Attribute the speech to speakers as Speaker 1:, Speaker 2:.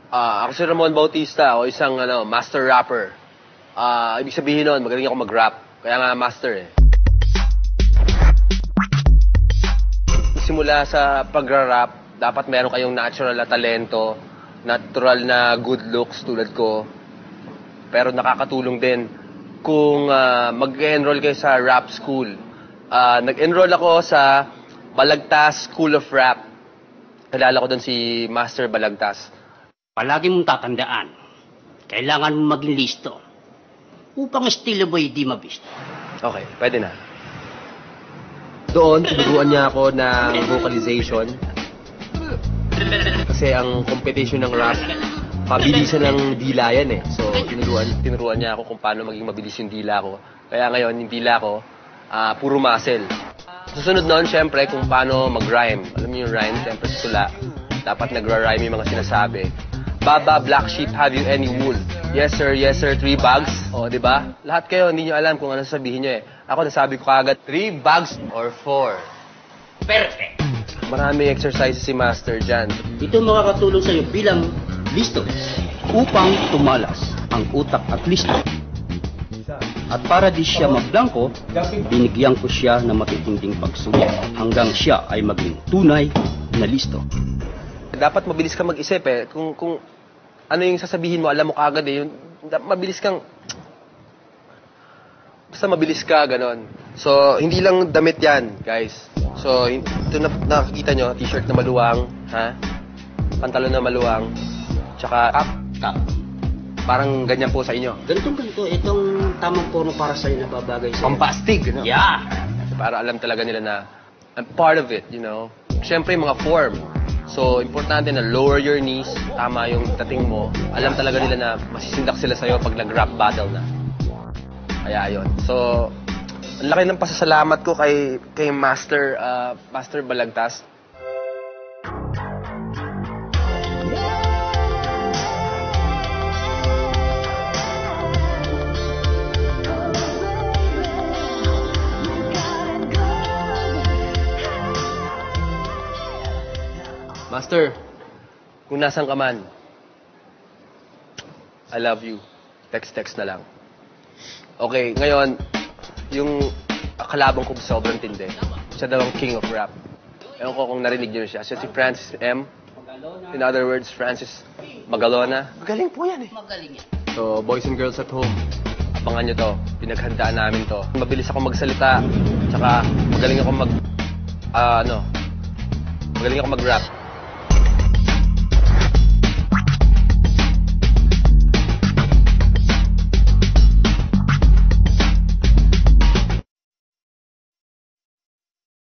Speaker 1: Ako si Ramon Bautista, o isang master rapper. Ibig sabihin nun, magaling ako mag-rap. Kaya nga master eh. Simula sa pagra-rap, dapat meron kayong natural na talento, natural na good looks tulad ko. Pero nakakatulong din kung mag-enroll kayo sa rap school. Nag-enroll ako sa Balagtas School of Rap. Kilala ko doon si Master Balagtas.
Speaker 2: Palagi mong tatandaan, kailangan mong maging listo upang estilo mo'y di mabisto.
Speaker 1: Okay, pwede na. Doon, tinuruan niya ako ng vocalization. Kasi ang competition ng rap, mabilisan ng dila yan eh. So, tinuruan niya ako kung paano maging mabilis yung dila ko. Kaya ngayon, yung dila ko, puro muscle. Susunod noon, syempre, kung paano mag-rhyme. Alam niyo yung rhyme, syempre sa tula. Dapat nagra-rhyme yung mga sinasabi. Baba, black sheep, have you any wool? Yes sir, 3 bags. O, di ba? Lahat kayo, hindi nyo alam kung ano sasabihin nyo eh. Ako, nasabi ko kagad, 3 bags or 4.
Speaker 2: Perfect!
Speaker 1: Maraming exercises si Master dyan.
Speaker 2: Ito makakatulong sa'yo bilang listo upang tumalas ang utak at listo. At para di siya mablangko, binigyan ko siya ng matitinding pagsulit hanggang siya ay maging tunay na listo.
Speaker 1: Dapat mabilis ka mag-isip eh. Kung ano yung sasabihin mo, alam mo kagad eh. Mabilis kang... Basta mabilis ka, ganon. So, hindi lang damit yan, guys. So, ito na nakikita nyo, t-shirt na maluwang, ha? Pantalon na maluwang, tsaka cap. Parang ganyan po sa inyo.
Speaker 2: Ganito, itong tamang porno para sa'yo na babagay sa'yo.
Speaker 1: Pampastig, no?
Speaker 2: Yeah!
Speaker 1: Para alam talaga nila na I'm part of it, you know? Siyempre, mga form. So, importante na lower your knees, tama yung dating mo. Alam talaga nila na masisindak sila sa'yo pag nag-rap battle na. Kaya yun. So, ang laki ng pasasalamat ko kay Master Balagtas. Master, kung nasan ka man, I love you. Text na lang. Okay, ngayon, yung kalabang ko sobrang tindi. Siya daw ang king of rap. Ewan ko kung narinig niyo siya. Siya si Francis M. In other words, Francis Magalona. Magaling po yan eh.
Speaker 2: Magaling yan.
Speaker 1: So, boys and girls at home, abangan nyo to. Pinaghandaan namin to. Mabilis ako magsalita. Tsaka, magaling ako mag-rap.